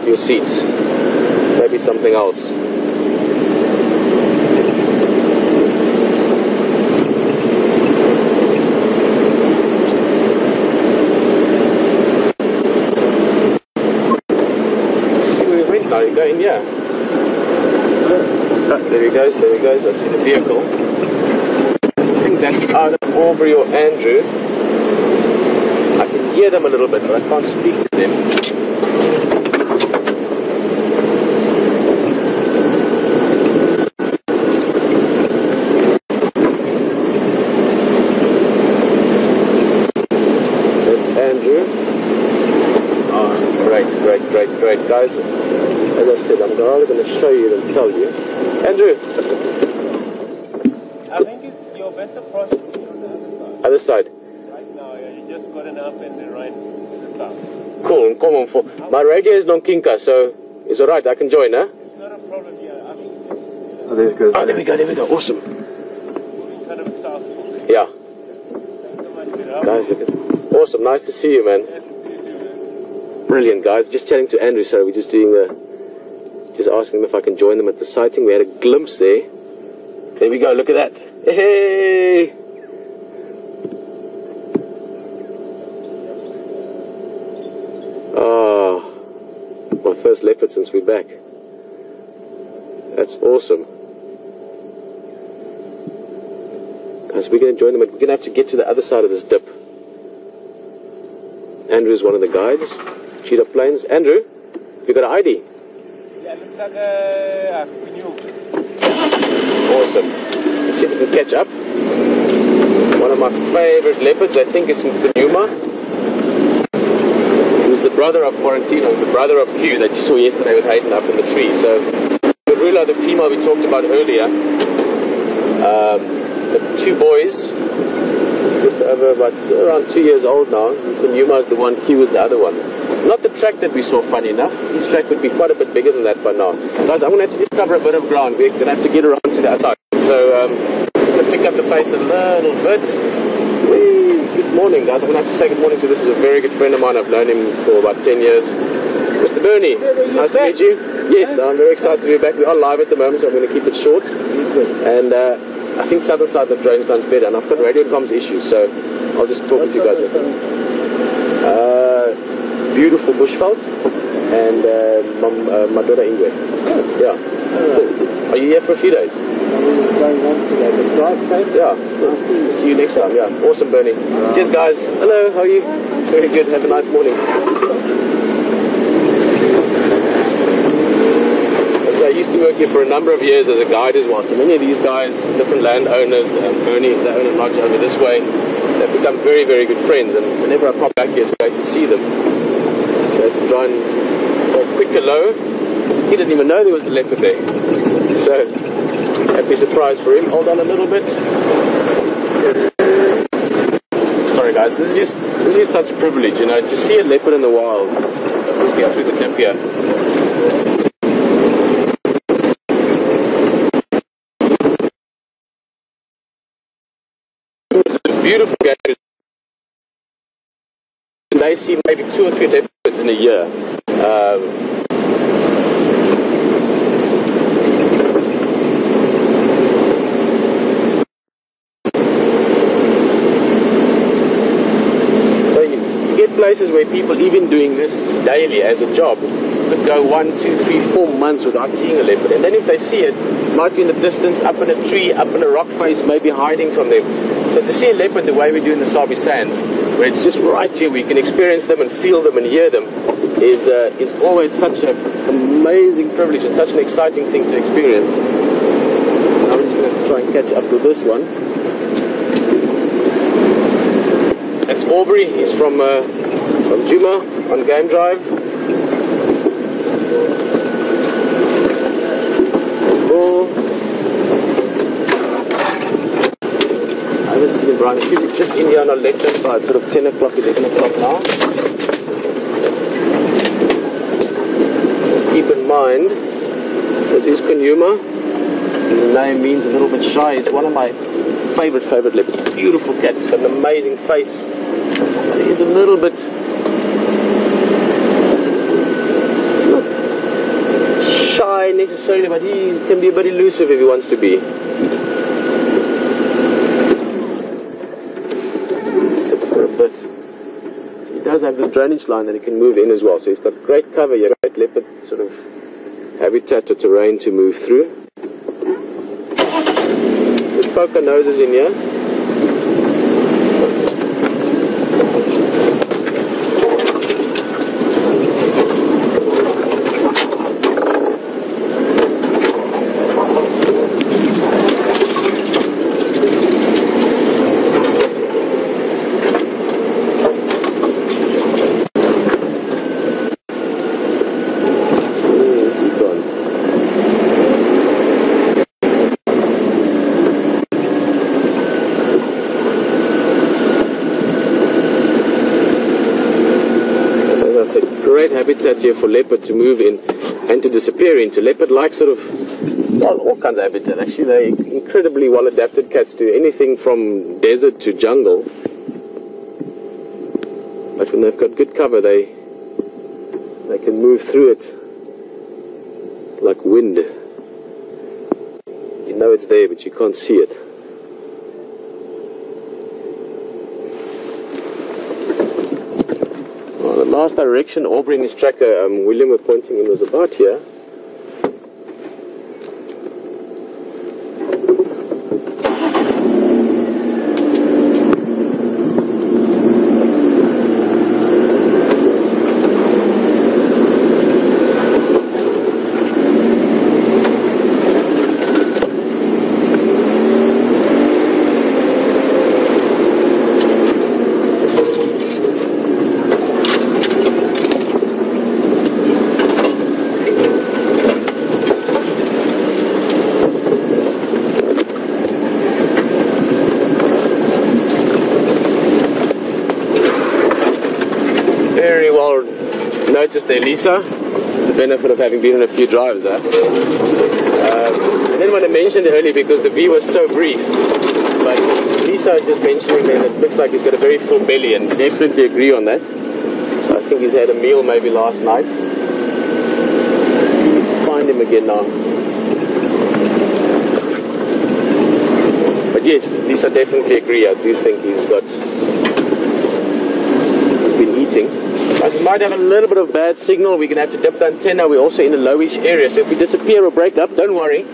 to your seats. Maybe something else. See where we went now, you go in here. Oh, there he goes, there he goes. I see the vehicle. I think that's either Aubrey or Andrew. I can hear them a little bit, but I can't speak to them. That's Andrew. Oh, great, guys. As I said, I'm only going to show you and tell you. Andrew! I think it's your best approach to be on the Other side. Right now, yeah, you just got enough and then right to the south. Cool, come on. For my radio is non-kinka, so it's alright, I can join, huh? It's not a problem, yeah. I think Oh, there it goes. Oh, there we go, awesome. moving kind of south. Yeah. Thanks so much, Peter. Guys, look at awesome, nice to see you, man. Nice to see you too, man. Brilliant, guys. Just chatting to Andrew, sorry, we're just doing just asking them if I can join them at the sighting. We had a glimpse there. There we go, look at that. Hey! Oh, my first leopard since we're back. That's awesome. Guys, we're going to join them. We're going to have to get to the other side of this dip. Andrew's one of the guides. Cheetah Plains. Andrew, you got an ID? Yeah, it looks like a Kunyuma. Awesome. Let's see if we can catch up. One of my favorite leopards, I think it's Kunyuma. He was the brother of Quarantino, the brother of Q that you saw yesterday with Hayden up in the tree. So, Rula, the female we talked about earlier, the two boys, just over around 2 years old now. Kunyuma is the one, Q is the other one. Not the track that we saw, funny enough. His track would be quite a bit bigger than that by now. Guys, I'm going to have to just cover a bit of ground. We're going to have to get around to the outside. So, I'm going to pick up the pace a little bit. Whee! Good morning, guys. I'm going to have to say good morning to this is a very good friend of mine. I've known him for about 10 years. Mr. Bernie, nice to meet you. Yes, I'm very excited to be back. We are live at the moment, so I'm going to keep it short. And I think southern side of the range sounds better. And I've got radio comms issues, so I'll just talk with you guys. Beautiful bushveld and my daughter Ingrid. Yeah. Cool. Are you here for a few days? I'm going on today, but drive safe. Yeah. I'll see you. See you next time. Yeah. Awesome, Bernie. Cheers, guys. Hello. How are you? Very good. Have a nice morning. So I used to work here for a number of years as a guide as well. So many of these guys, different landowners, Bernie, the owner lodge over this way, they've become very, very good friends. And whenever I pop back here, it's great to see them. So to try and say a quick hello. He didn't even know there was a leopard there. So, happy surprise for him. Hold on a little bit. Sorry guys, this is just such a privilege, you know, to see a leopard in the wild. Let's get through the dip here. It's beautiful game. They see maybe 2 or 3 leopards in a year. So you get places where people, even doing this daily as a job, could go 1, 2, 3, 4 months without seeing a leopard. And then if they see it, it might be in the distance, up in a tree, up in a rock face, maybe hiding from them. So to see a leopard the way we do in the Sabi Sands, where it's just right here, we can experience them and feel them and hear them, is always such an amazing privilege. It's such an exciting thing to experience. I'm just going to try and catch up with this one. That's Aubrey. He's from Juma on Game Drive. Bull. I haven't seen him, Brian. He's just in here on our left-hand side, sort of 10 o'clock, 11 o'clock now. Keep in mind, this is Kunyuma. His name means a little bit shy. It's one of my favorite leopards. Beautiful cat. He's got an amazing face. He's a little bit... necessarily, but he can be a bit elusive if he wants to be. Sit for a bit. So he does have this drainage line that he can move in as well. So he's got great cover here, great leopard sort of habitat or terrain to move through. The poker noses in here. Great habitat here for leopard to move in and to disappear into. Leopard like sort of, well, all kinds of habitat actually. They're incredibly well adapted cats to anything from desert to jungle. But when they've got good cover, they can move through it like wind. You know it's there, but you can't see it. The last direction Aubrey and his tracker, William, were pointing in was about here. Noticed there, Lisa. It's the benefit of having been on a few drives, huh? I didn't want to mention it earlier because the view was so brief, but Lisa just mentioning that it looks like he's got a very full belly, and definitely agree on that. So I think he's had a meal maybe last night. Need to find him again now. But yes, Lisa, definitely agree. I do think he's been eating. But we might have a little bit of bad signal. We're going to have to dip the antenna. We're also in a lowish area, so if we disappear or break up, don't worry.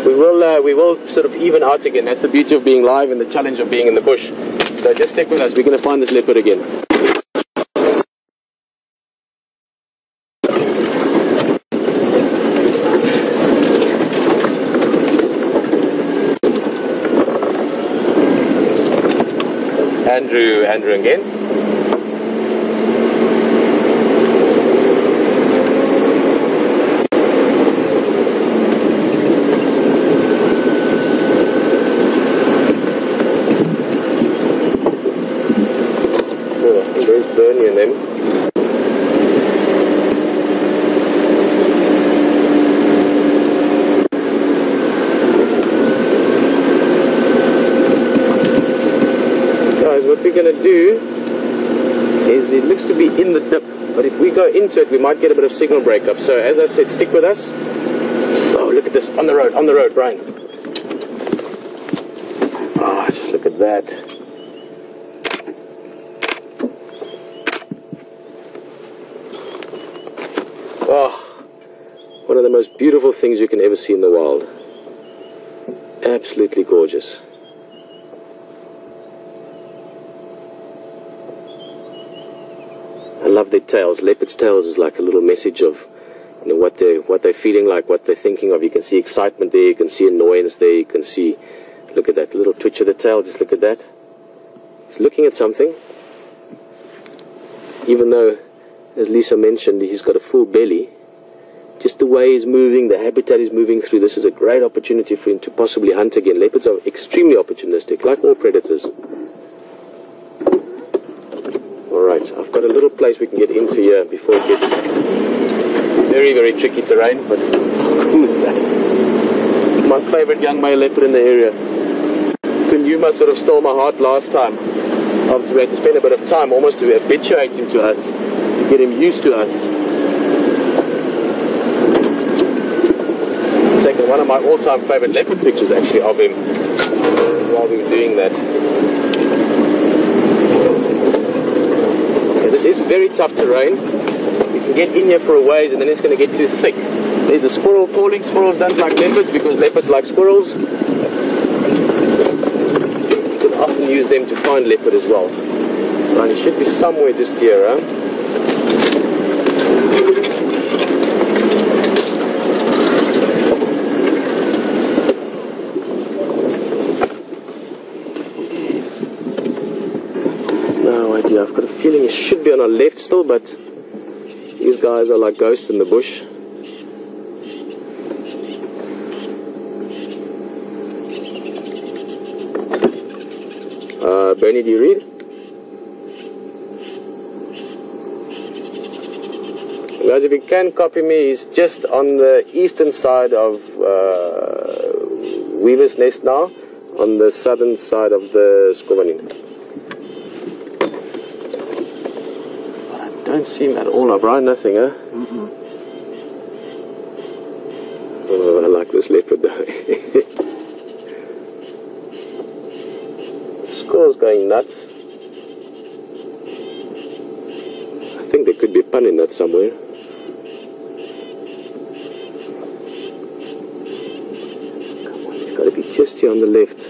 We will sort of even out again. That's the beauty of being live and the challenge of being in the bush. So just stick with us. We're going to find this leopard again. Andrew again. Bernie and them. Guys, what we're going to do is, it looks to be in the dip, but if we go into it we might get a bit of signal breakup. So as I said, stick with us. Oh, look at this, on the road, Brian. Oh, just look at that. Oh, one of the most beautiful things you can ever see in the wild. Absolutely gorgeous. I love their tails. Leopard's tails is like a little message of, you know, what they're feeling like, what they're thinking of. You can see excitement there, you can see annoyance there, you can see, look at that little twitch of the tail, just look at that. He's looking at something. Even though, as Lisa mentioned, he's got a full belly. Just the way he's moving, the habitat he's moving through, this is a great opportunity for him to possibly hunt again. Leopards are extremely opportunistic, like all predators. Alright, I've got a little place we can get into here before it gets very, very tricky terrain, but who is that? My favorite young male leopard in the area. Kunyuma sort of stole my heart last time. After we had to spend a bit of time almost to habituate him to us, to get him used to us. taken one of my all-time favorite leopard pictures actually of him while we were doing that. Okay, this is very tough terrain. You can get in here for a ways and then it's going to get too thick. There's a squirrel calling. Squirrels don't like leopards because leopards like squirrels. You can often use them to find leopard as well. Right, it should be somewhere just here, huh? No idea. I've got a feeling it should be on our left still, but these guys are like ghosts in the bush. Bernie, do you read? Guys, if you can copy me, he's just on the eastern side of Weaver's Nest now, on the southern side of the Skovanin. I don't see him at all now, Brian, nothing, huh? Oh, I like this leopard though. Squirrel's going nuts. I think there could be a pun in that somewhere. Come on, it's got to be just here on the left.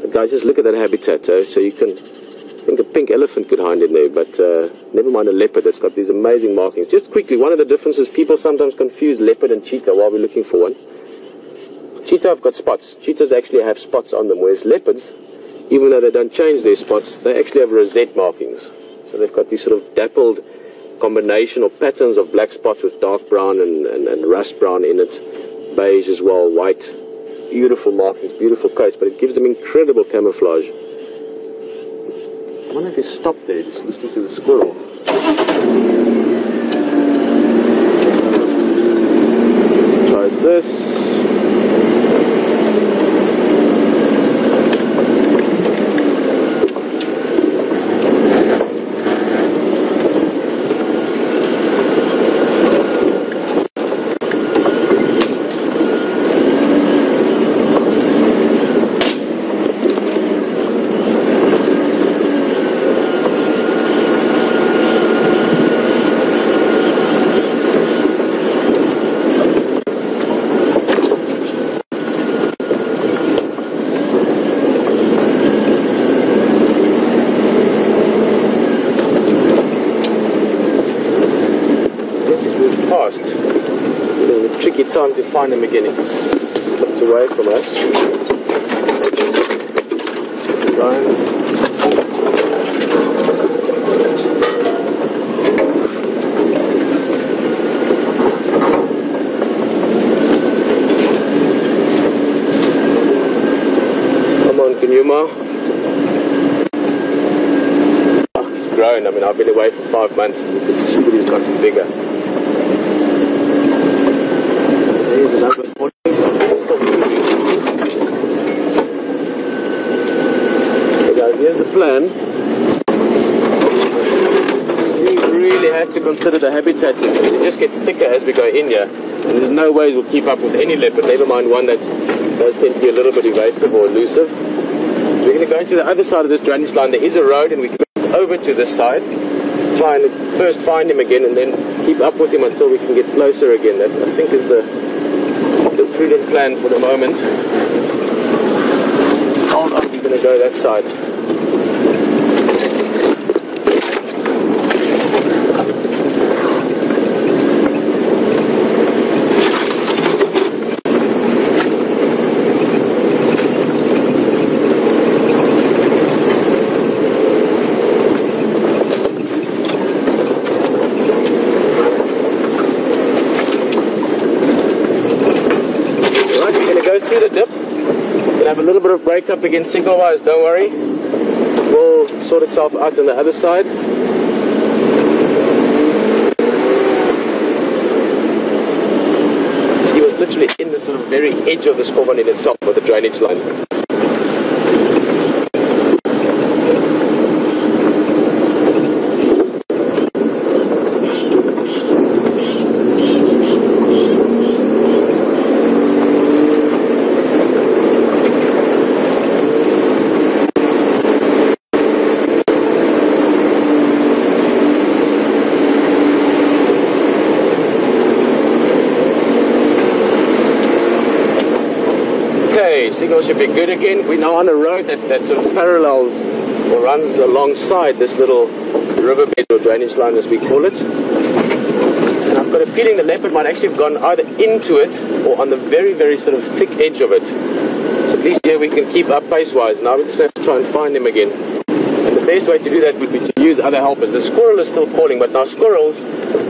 But guys, just look at that habitat, so you can think a pink elephant could hide in there, but never mind a leopard that's got these amazing markings. Just quickly, one of the differences, people sometimes confuse leopard and cheetah while we're looking for one. Cheetah have got spots. Cheetahs actually have spots on them, whereas leopards, even though they don't change their spots, they actually have rosette markings. So they've got these sort of dappled combination or patterns of black spots with dark brown and rust brown in it, beige as well, white. Beautiful markings, beautiful coats, but it gives them incredible camouflage. I wonder if he stopped there, just listening to the squirrel. Let's try this. Time to find him again. He slipped away from us. Brian. Come on, Kunyuma. Oh, he's grown. I mean, I've been away for 5 months and you can see that he's gotten bigger. Here's another one. Okay guys, here's the plan. We really have to consider the habitat here. It just gets thicker as we go in here. And there's no ways we'll keep up with any leopard, never mind one that does tend to be a little bit evasive or elusive. We're going to go into the other side of this drainage line. There is a road and we can go over to this side. Try and first find him again and then keep up with him until we can get closer again. That I think is the prudent plan for the moment. Hold on, we're going to go that side. Through the dip, we'll have a little bit of break up against single wires, don't worry, it will sort itself out on the other side. So he was literally in the sort of very edge of the Skovanin in itself for the drainage line. signal should be good again. We're now on a road that sort of parallels or runs alongside this little riverbed or drainage line, as we call it. And I've got a feeling the leopard might actually have gone either into it or on the very, very sort of thick edge of it. So at least here we can keep up pace-wise. Now we're just going to have to try and find him again. And the best way to do that would be to use other helpers. The squirrel is still calling, but now squirrels,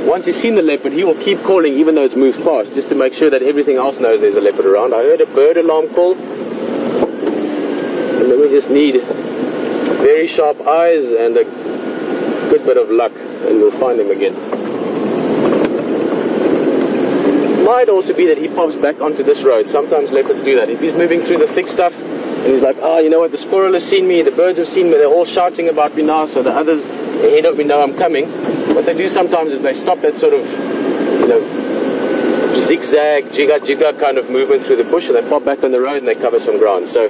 once he's seen the leopard, he will keep calling even though it's moved past, just to make sure that everything else knows there's a leopard around. I heard a bird alarm call, and then we just need very sharp eyes and a good bit of luck, and we'll find him again. Might also be that he pops back onto this road. Sometimes leopards do that. If he's moving through the thick stuff and he's like, oh, you know what, the squirrel has seen me, the birds have seen me, they're all shouting about me now, so the others ahead of me know I'm coming. What they do sometimes is they stop that sort of, you know, zigzag, jigga kind of movement through the bush, and they pop back on the road and they cover some ground. So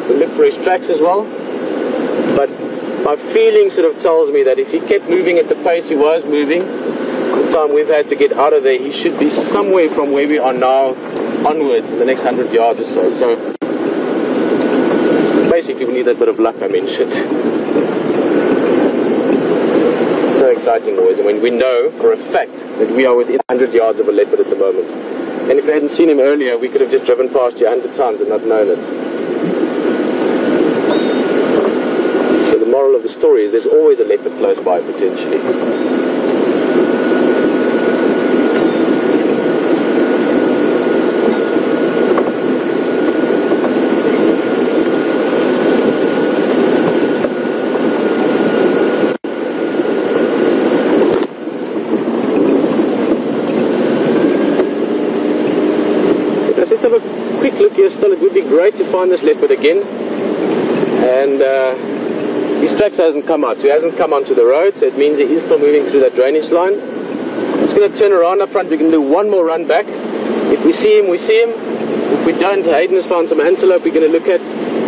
we look for his tracks as well. But my feeling sort of tells me that if he kept moving at the pace he was moving, the time we've had to get out of there, he should be somewhere from where we are now onwards in the next 100 yards or so. So basically we need that bit of luck I mentioned. It's so exciting always, and when we know for a fact that we are within 100 yards of a leopard at the moment. And if we hadn't seen him earlier, we could have just driven past you 100 times and not known it. So the moral of the story is there's always a leopard close by potentially. Still, it would be great to find this leopard again, and his tracks hasn't come out, so he hasn't come onto the road, so it means he is still moving through that drainage line. I'm just going to turn around up front. We can do one more run back. If we see him, we see him. If we don't, Hayden has found some antelope we're going to look at,